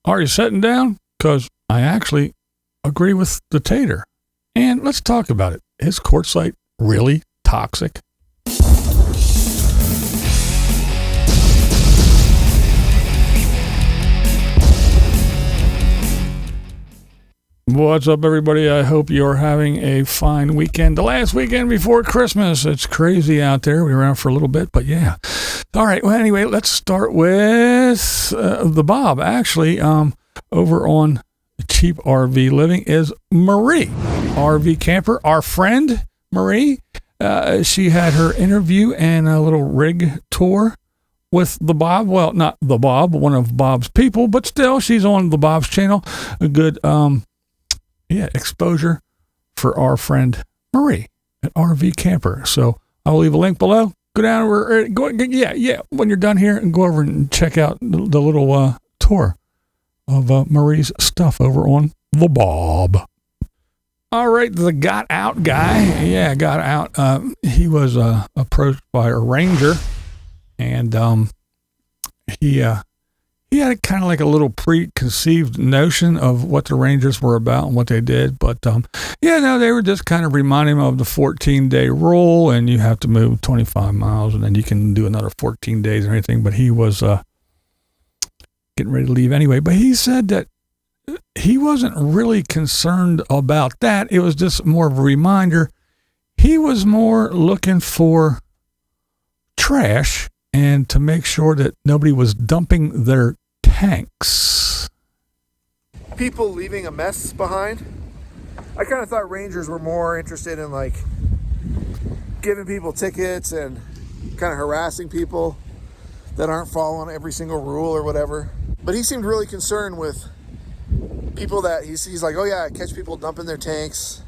Are you sitting down? Because I actually agree with the Tater. And let's talk about it. Is Quartzsite really toxic? What's up, everybody? I hope you're having a fine weekend. The last weekend before Christmas. It's crazy out there. We were out for a little bit, but yeah. All right. Well, anyway, let's start with the Bob. Actually, over on Cheap RV Living is Marie, RV camper, our friend Marie. She had her interview and a little rig tour with the Bob. Well, not the Bob, one of Bob's people, but still, she's on the Bob's channel. A good exposure for our friend Marie, an RV camper. So I'll leave a link below. Go down when you're done here, and go over and check out the little tour of Marie's stuff over on the Bob. All right, the got out guy. Yeah, got out. He was approached by a ranger, and he had kind of like a little preconceived notion of what the Rangers were about and what they did. But, they were just kind of reminding him of the 14-day rule, and you have to move 25 miles, and then you can do another 14 days or anything. But he was getting ready to leave anyway. But he said that he wasn't really concerned about that. It was just more of a reminder. He was more looking for trash and to make sure that nobody was dumping their tanks. People leaving a mess behind. I kind of thought Rangers were more interested in like giving people tickets and kind of harassing people that aren't following every single rule or whatever. But he seemed really concerned with people that he's like, oh yeah, I catch people dumping their tanks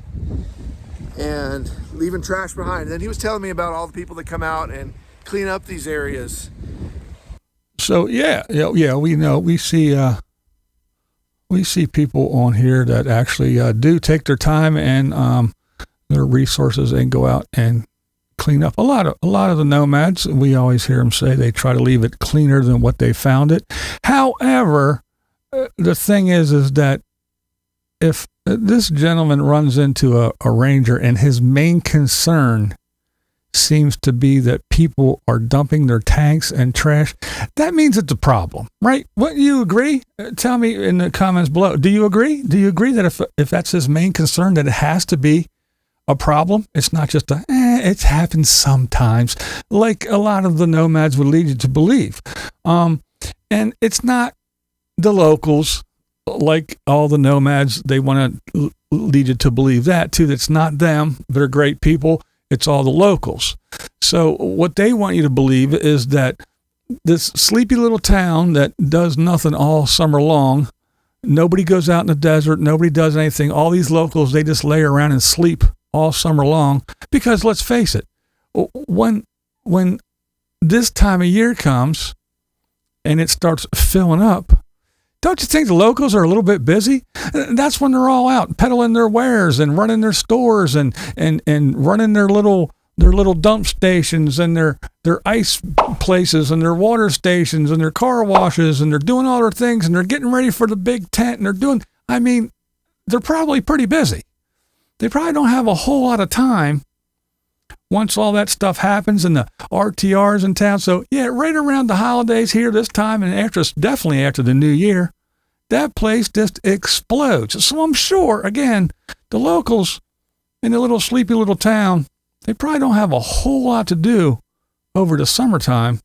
and leaving trash behind. And then he was telling me about all the people that come out and clean up these areas. So we see people on here that actually do take their time and their resources and go out and clean up. A lot of the nomads, we always hear them say they try to leave it cleaner than what they found it. However, the thing is that if this gentleman runs into a ranger and his main concern seems to be that people are dumping their tanks and trash, that means it's a problem, right? What, you agree? Tell me in the comments below. Do you agree? Do you agree that if that's his main concern, that it has to be a problem? It's not just it happens sometimes, like a lot of the nomads would lead you to believe. And it's not the locals, like all the nomads, they want to lead you to believe that too. That's not them. They're great people. It's all the locals. So what they want you to believe is that this sleepy little town that does nothing all summer long, nobody goes out in the desert, nobody does anything. All these locals, they just lay around and sleep all summer long. Because let's face it, when this time of year comes and it starts filling up, don't you think the locals are a little bit busy? That's when they're all out peddling their wares and running their stores and running their little dump stations and their ice places and their water stations and their car washes, and they're doing all their things, and they're getting ready for the big tent, and they're probably pretty busy. They probably don't have a whole lot of time once all that stuff happens and the RTR's in town. So yeah, right around the holidays here this time, and definitely after the new year, that place just explodes. So I'm sure, again, the locals in the little sleepy little town, they probably don't have a whole lot to do over the summertime.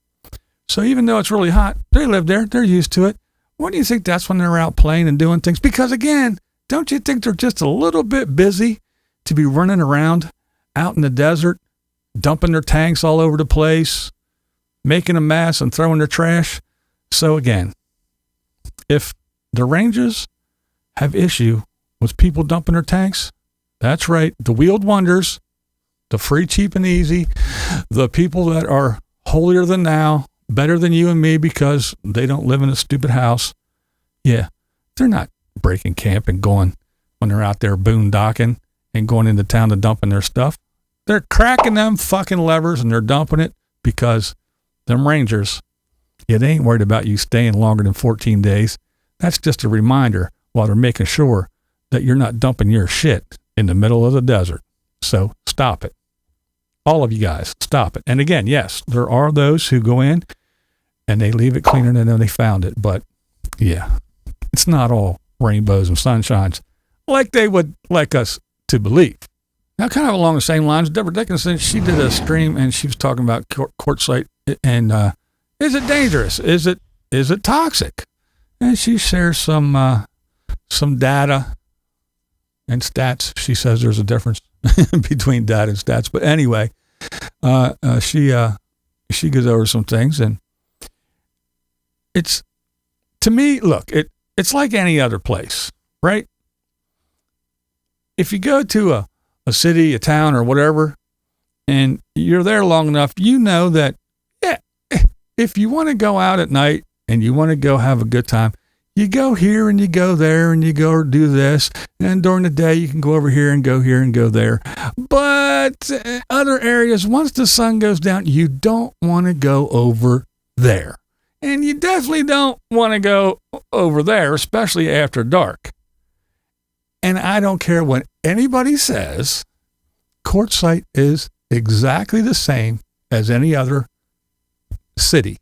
So even though it's really hot, they live there. They're used to it. What do you think that's when they're out playing and doing things? Because again, don't you think they're just a little bit busy to be running around out in the desert, dumping their tanks all over the place, making a mess and throwing their trash? So again, if the Rangers have issue with people dumping their tanks, that's right, the wheeled wonders, the free, cheap, and easy, the people that are holier than thou, better than you and me because they don't live in a stupid house, yeah, they're not breaking camp and going when they're out there boondocking and going into town to dumping their stuff. They're cracking them fucking levers and they're dumping it because them Rangers, yeah, they ain't worried about you staying longer than 14 days. That's just a reminder while they're making sure that you're not dumping your shit in the middle of the desert. So stop it. All of you guys, stop it. And again, yes, there are those who go in and they leave it cleaner than they found it. But yeah, it's not all rainbows and sunshines like they would like us to believe. Now, kind of along the same lines, Debra Dickinson, she did a stream and she was talking about Quartzsite and is it dangerous? Is it toxic? And she shares some data and stats. She says there's a difference between data and stats. But anyway, she goes over some things, and it's, to me, look, it's like any other place, right? If you go to a city, a town, or whatever, and you're there long enough, you know that, yeah, if you want to go out at night and you want to go have a good time, you go here and you go there and you go do this. And during the day, you can go over here and go there. But other areas, once the sun goes down, you don't want to go over there. And you definitely don't want to go over there, especially after dark. And I don't care what anybody says, Quartzsite is exactly the same as any other city.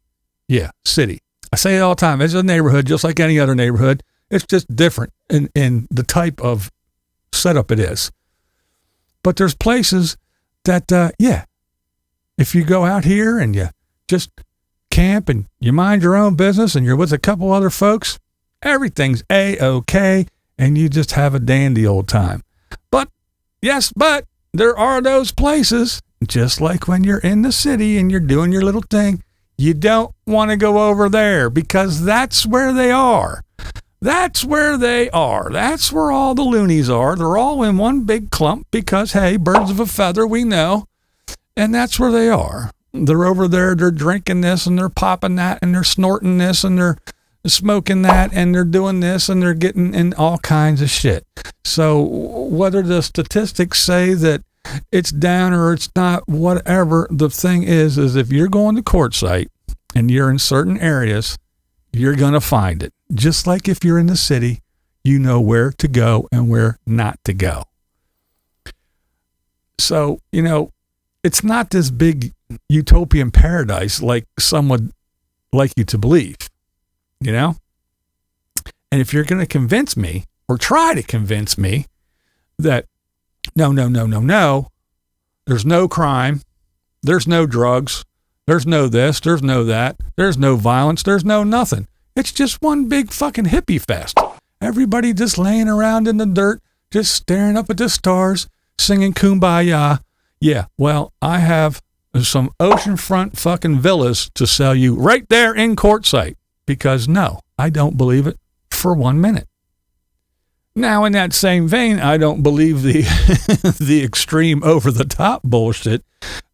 Yeah, city. I say it all the time. It's a neighborhood just like any other neighborhood. It's just different in the type of setup it is. But there's places that, yeah, if you go out here and you just camp and you mind your own business and you're with a couple other folks, everything's A-OK, and you just have a dandy old time. But, yes, but there are those places, just like when you're in the city and you're doing your little thing, you don't want to go over there because that's where they are. That's where they are. That's where all the loonies are. They're all in one big clump because, hey, birds of a feather, we know. And that's where they are. They're over there, they're drinking this and they're popping that and they're snorting this and they're smoking that and they're doing this and they're getting in all kinds of shit. So whether the statistics say that it's down or it's not, whatever, the thing is if you're going to Quartzsite and you're in certain areas, you're going to find it. Just like if you're in the city, you know where to go and where not to go. So, you know, it's not this big utopian paradise like some would like you to believe, you know? And if you're going to convince me or try to convince me that no, there's no crime, there's no drugs, there's no this, there's no that, there's no violence, there's no nothing. It's just one big fucking hippie fest. Everybody just laying around in the dirt, just staring up at the stars, singing Kumbaya. Yeah, well, I have some oceanfront fucking villas to sell you right there in Quartzsite because no, I don't believe it for 1 minute. Now, in that same vein, I don't believe the extreme over-the-top bullshit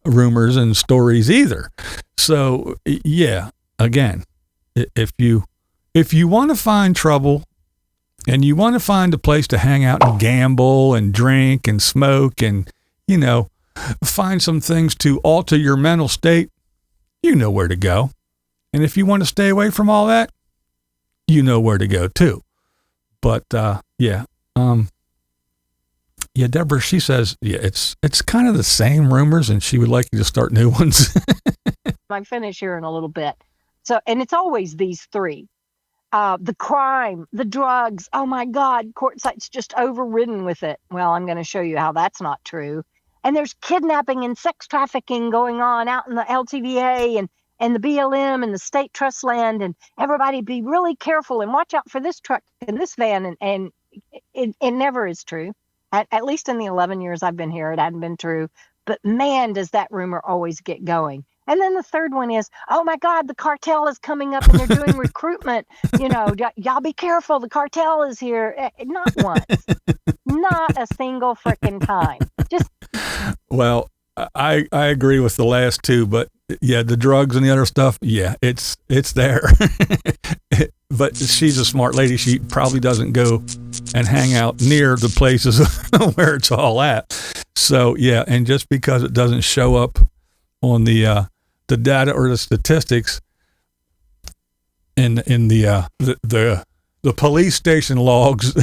rumors and stories either. So, yeah, again, if you want to find trouble and you want to find a place to hang out and gamble and drink and smoke and, you know, find some things to alter your mental state, you know where to go. And if you want to stay away from all that, you know where to go too. But, yeah, Debra, she says, yeah, it's kind of the same rumors and she would like you to start new ones. I finish here in a little bit. So, and it's always these three, the crime, the drugs. Oh my God, Quartzsite's just overridden with it. Well, I'm going to show you how that's not true. And there's kidnapping and sex trafficking going on out in the LTVA and the BLM and the state trust land, and everybody be really careful and watch out for this truck and this van. And it never is true. At least in the 11 years I've been here, it hadn't been true. But man, does that rumor always get going. And then the third one is, oh my God, the cartel is coming up and they're doing recruitment. You know, y'all be careful. The cartel is here. Not once, not a single freaking time. Just. Well, I agree with the last two, but yeah, the drugs and the other stuff. Yeah, it's there. But she's a smart lady. She probably doesn't go and hang out near the places where it's all at. So yeah. And just because it doesn't show up on the data or the statistics in the the police station logs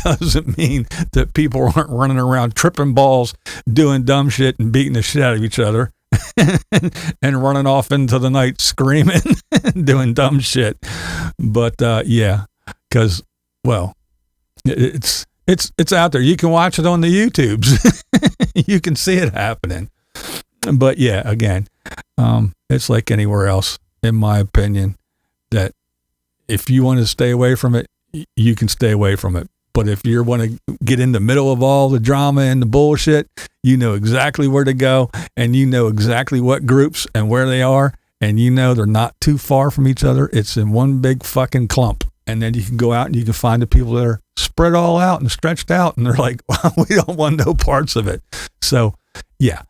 doesn't mean that people aren't running around tripping balls, doing dumb shit and beating the shit out of each other and running off into the night screaming and doing dumb shit. But yeah, because, well, it's out there. You can watch it on the YouTubes. You can see it happening. But yeah, again, it's like anywhere else, in my opinion, that if you want to stay away from it, you can stay away from it. But if you want to get in the middle of all the drama and the bullshit, you know exactly where to go, and you know exactly what groups and where they are, and you know they're not too far from each other. It's in one big fucking clump. And then you can go out and you can find the people that are spread all out and stretched out, and they're like, well, we don't want no parts of it. So yeah,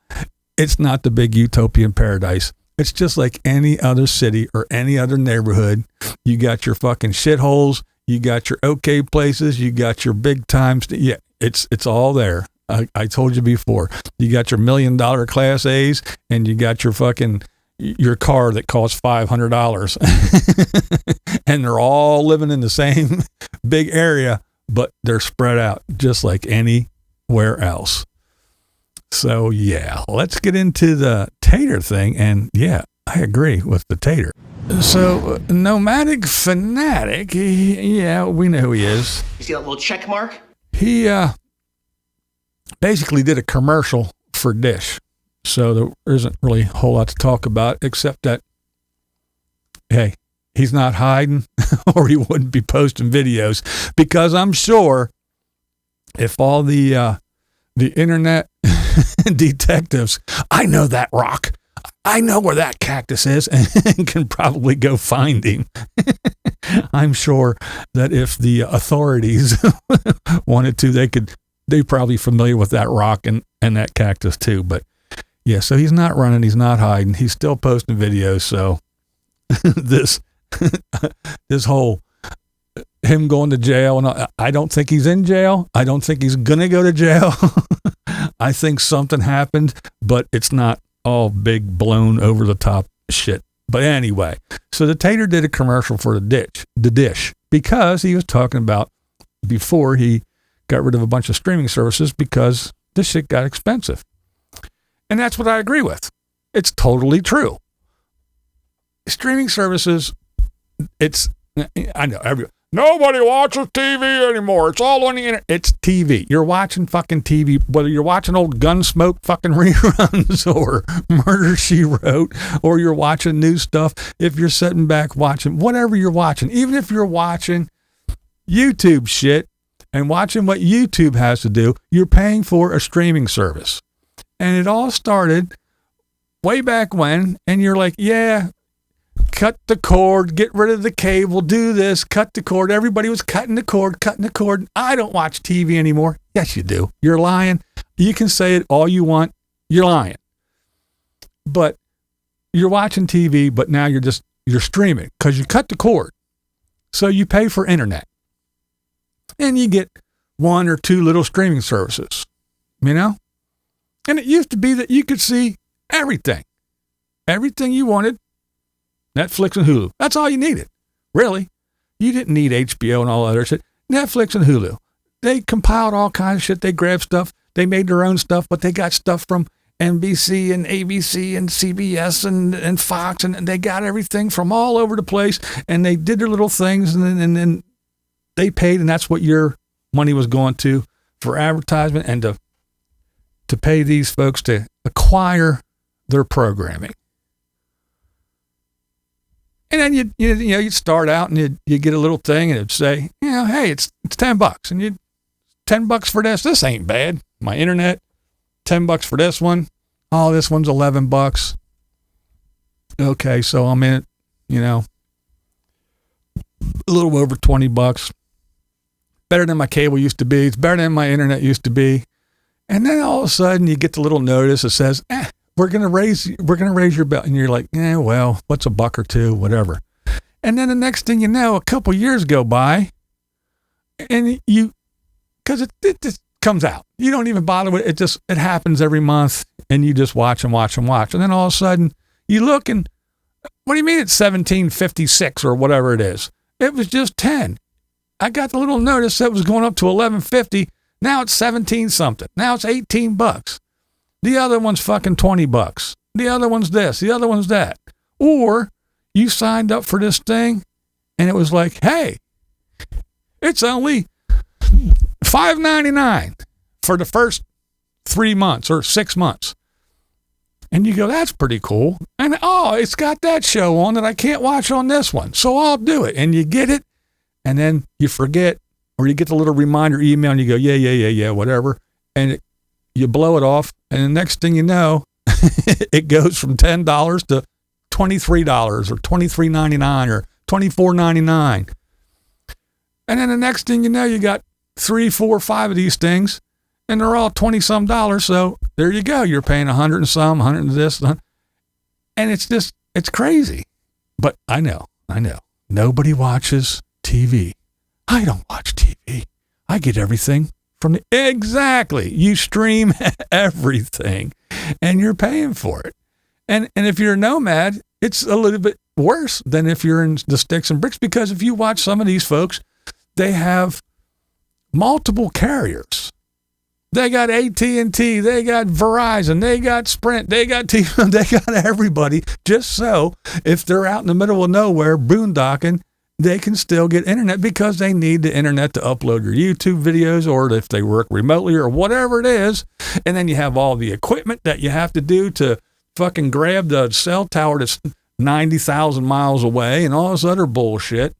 it's not the big utopian paradise. It's just like any other city or any other neighborhood. You got your fucking shitholes, you got your okay places, you got your big times. Yeah, it's all there. I told you before. You got your $1 million Class A's, and you got your car that costs $500, and they're all living in the same big area, but they're spread out just like anywhere else. So yeah, let's get into the tater thing. And yeah, I agree with the tater. So Nomadic Fanatic, yeah, we know who he is. You see that little check mark? He basically did a commercial for Dish. So there isn't really a whole lot to talk about, except that, hey, he's not hiding, or he wouldn't be posting videos, because I'm sure if all the internet detectives, I know that rock, I know where that cactus is, and can probably go find him. I'm sure that if the authorities wanted to, they're probably familiar with that rock and that cactus too. But yeah, so he's not running, he's not hiding, he's still posting videos. So this whole him going to jail, and I don't think he's in jail. I don't think he's gonna go to jail. I think something happened, but it's not all big blown over the top shit. But anyway, so the tater did a commercial for the Dish, because he was talking about before he got rid of a bunch of streaming services because this shit got expensive. And that's what I agree with. It's totally true. Streaming services, I know, nobody watches TV anymore. It's all on the internet. It's TV. You're watching fucking TV, whether you're watching old Gunsmoke fucking reruns or Murder, She Wrote, or you're watching new stuff. If you're sitting back watching, whatever you're watching, even if you're watching YouTube shit and watching what YouTube has to do, you're paying for a streaming service. And it all started way back when, and you're like, yeah, cut the cord, get rid of the cable, do this, cut the cord. Everybody was cutting the cord. I don't watch TV anymore. Yes, you do. You're lying. You can say it all you want. You're lying. But you're watching TV, but now you're streaming because you cut the cord. So you pay for internet. And you get one or two little streaming services, you know? And it used to be that you could see everything you wanted. Netflix and Hulu. That's all you needed. Really. You didn't need HBO and all that other shit. Netflix and Hulu. They compiled all kinds of shit. They grabbed stuff. They made their own stuff, but they got stuff from NBC and ABC and CBS and Fox, and they got everything from all over the place, and they did their little things, and then they paid, and that's what your money was going to for advertisement and to pay these folks to acquire their programming. And then you'd start out and you get a little thing and it'd say, hey, it's $10, and $10 for this. This ain't bad. My internet, $10 for this one. Oh, this one's $11. Okay, so I'm in, a little over $20. Better than my cable used to be. It's better than my internet used to be. And then all of a sudden you get the little notice that says, we're going to raise your bill. And you're like, well, what's $1 or $2, whatever. And then the next thing you know, a couple years go by and because it just comes out. You don't even bother with it. It happens every month, and you just watch and watch and watch. And then all of a sudden you look and, what do you mean it's $17.56 or whatever it is? It was just $10. I got the little notice that was going up to $11.50. Now it's 17 something. Now it's $18. The other one's fucking $20. The other one's this. The other one's that. Or you signed up for this thing and it was like, hey, it's only $5.99 for the first 3 months or 6 months. And you go, that's pretty cool. And it's got that show on that I can't watch on this one. So I'll do it. And you get it. And then you forget, or you get the little reminder email and you go, yeah, whatever. And you blow it off. And the next thing you know, it goes from $10 to $23 or $23.99 or $24.99. And then the next thing you know, you got 3, 4, 5 of these things, and they're all $20-some. So there you go. You're paying $100 and some, $100 and this, and it's crazy. But I know. Nobody watches TV. I don't watch TV. I get everything from exactly. You stream everything, and you're paying for it. And if you're a nomad, it's a little bit worse than if you're in the sticks and bricks, because if you watch some of these folks, they have multiple carriers. They got AT&T, they got Verizon, they got Sprint, they got they got everybody, just so if they're out in the middle of nowhere boondocking, they can still get internet because they need the internet to upload your YouTube videos, or if they work remotely or whatever it is. And then you have all the equipment that you have to do to fucking grab the cell tower that's 90,000 miles away and all this other bullshit.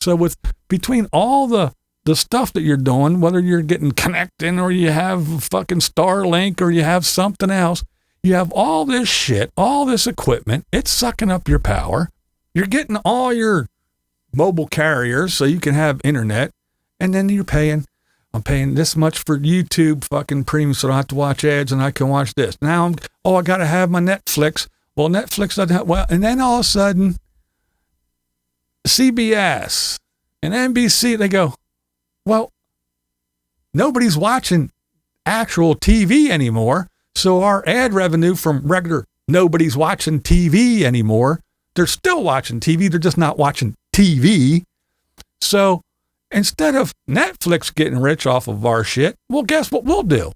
So between all the stuff that you're doing, whether you're getting connecting or you have fucking Starlink or you have something else, you have all this shit, all this equipment. It's sucking up your power. You're getting all your mobile carriers so you can have internet, and then I'm paying this much for YouTube fucking premium so I don't have to watch ads and I can watch this. Now I got to have my Netflix. Well, Netflix doesn't have, and then all of a sudden CBS and NBC, they go, well, nobody's watching actual TV anymore. So our ad revenue from regular, nobody's watching TV anymore. They're still watching TV. They're just not watching TV. So instead of Netflix getting rich off of our shit, well, guess what we'll do?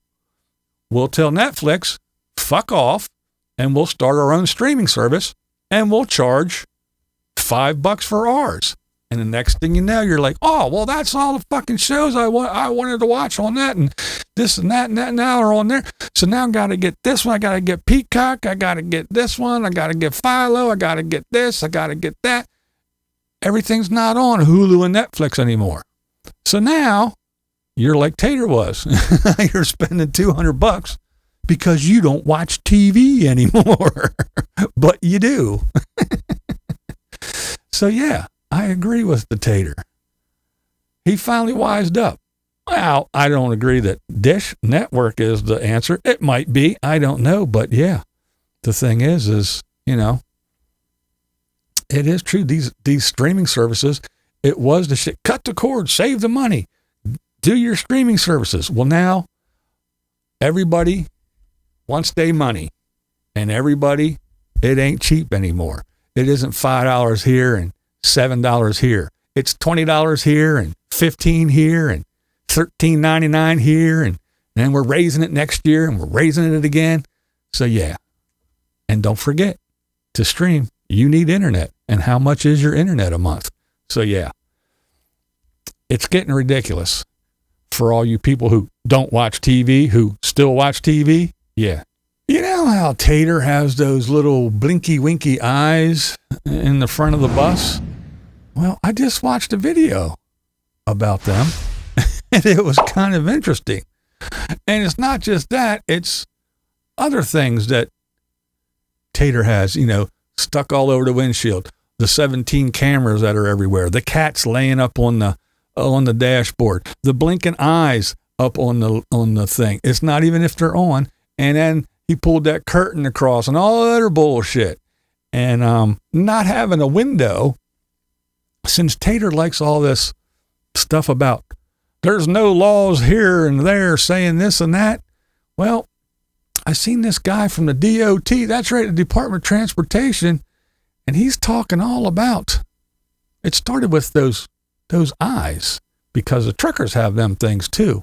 We'll tell Netflix, fuck off, and we'll start our own streaming service, and we'll charge $5 for ours. And the next thing you know, you're like, oh, well, that's all the fucking shows I wanted to watch on that, and this and that now are on there. So now I got to get this one. I got to get Peacock. I got to get this one. I got to get Philo. I got to get this. I got to get that. Everything's not on Hulu and Netflix anymore. So now you're like Tater was. You're spending $200 because you don't watch TV anymore, but you do. So yeah. I agree with the Tater. He finally wised up. Well, I don't agree that Dish Network is the answer. It might be. I don't know. But yeah, the thing is, it is true. These streaming services, it was the shit. Cut the cord, save the money, do your streaming services. Well, now everybody wants their money, and everybody, it ain't cheap anymore. It isn't $5 here and $7 here. It's $20 here and $15 here and $13.99 here, and then we're raising it next year and we're raising it again. So yeah. And don't forget to stream. You need internet. And how much is your internet a month? So yeah. It's getting ridiculous for all you people who don't watch TV, who still watch TV. Yeah. You know how Tater has those little blinky winky eyes in the front of the bus? Well, I just watched a video about them, and it was kind of interesting. And it's not just that, it's other things that Tater has, stuck all over the windshield, the 17 cameras that are everywhere, the cats laying up on the dashboard, the blinking eyes up on the thing. It's not even if they're on. And then he pulled that curtain across and all other bullshit. And not having a window, since Tater likes all this stuff about there's no laws here and there saying this and that. Well, I seen this guy from the DOT, that's right, the Department of Transportation, and he's talking all about, it started with those eyes. because the truckers have them things too.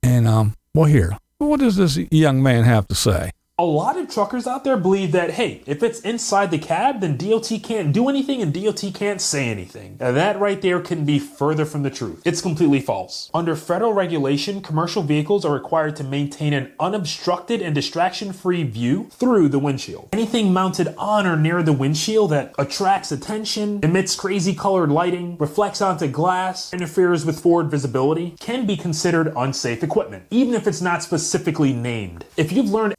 And, well, here, what does this young man have to say? A lot of truckers out there believe that, hey, if it's inside the cab, then DOT can't do anything and DOT can't say anything. Now, that right there couldn't be further from the truth. It's completely false. Under federal regulation, commercial vehicles are required to maintain an unobstructed and distraction-free view through the windshield. Anything mounted on or near the windshield that attracts attention, emits crazy colored lighting, reflects onto glass, interferes with forward visibility, can be considered unsafe equipment, even if it's not specifically named. If you've learned...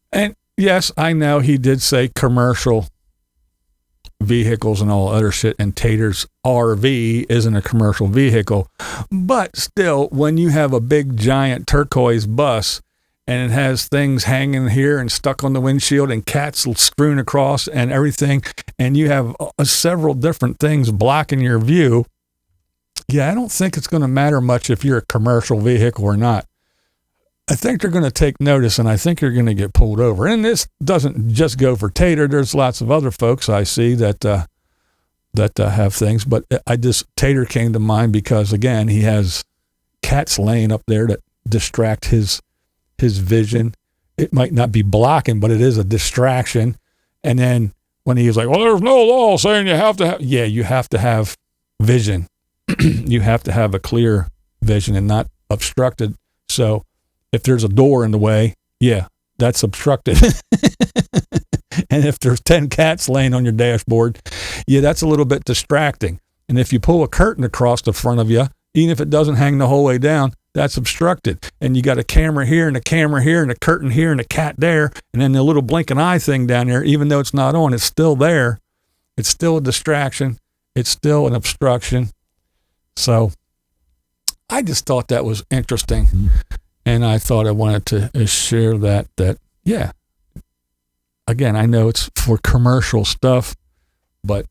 And yes, I know he did say commercial vehicles and all other shit, and Tater's RV isn't a commercial vehicle. But still, when you have a big giant turquoise bus and it has things hanging here and stuck on the windshield and cats strewn across and everything, and you have several different things blocking your view, yeah, I don't think it's going to matter much if you're a commercial vehicle or not. I think they're going to take notice, and I think you're going to get pulled over. And this doesn't just go for Tater. There's lots of other folks I see that have things, but Tater came to mind because, again, he has cats laying up there that distract his vision. It might not be blocking, but it is a distraction. And then when he was like, well, there's no law saying you have to have, yeah, you have to have vision. You have to have a clear vision and not obstructed. So if there's a door in the way, yeah, that's obstructed. And if there's 10 cats laying on your dashboard, yeah, that's a little bit distracting. And if you pull a curtain across the front of you, even if it doesn't hang the whole way down, that's obstructed. And you got a camera here and a camera here and a curtain here and a cat there, and then the little blinking eye thing down there, even though it's not on, it's still there. It's still a distraction. It's still an obstruction. So I just thought that was interesting. And I thought I wanted to share that, yeah, again, I know it's for commercial stuff, but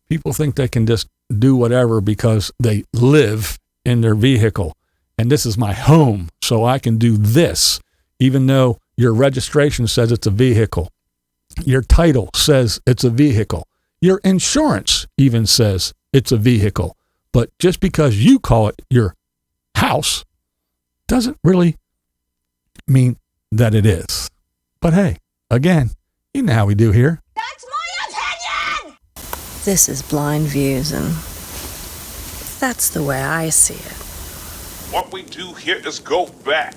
people think they can just do whatever because they live in their vehicle. And this is my home, so I can do this, even though your registration says it's a vehicle. Your title says it's a vehicle. Your insurance even says it's a vehicle. But just because you call it your house doesn't really mean that it is. But hey, again, you know how we do here. That's my opinion! This is BlindViews, and that's the way I see it. What we do here is go back.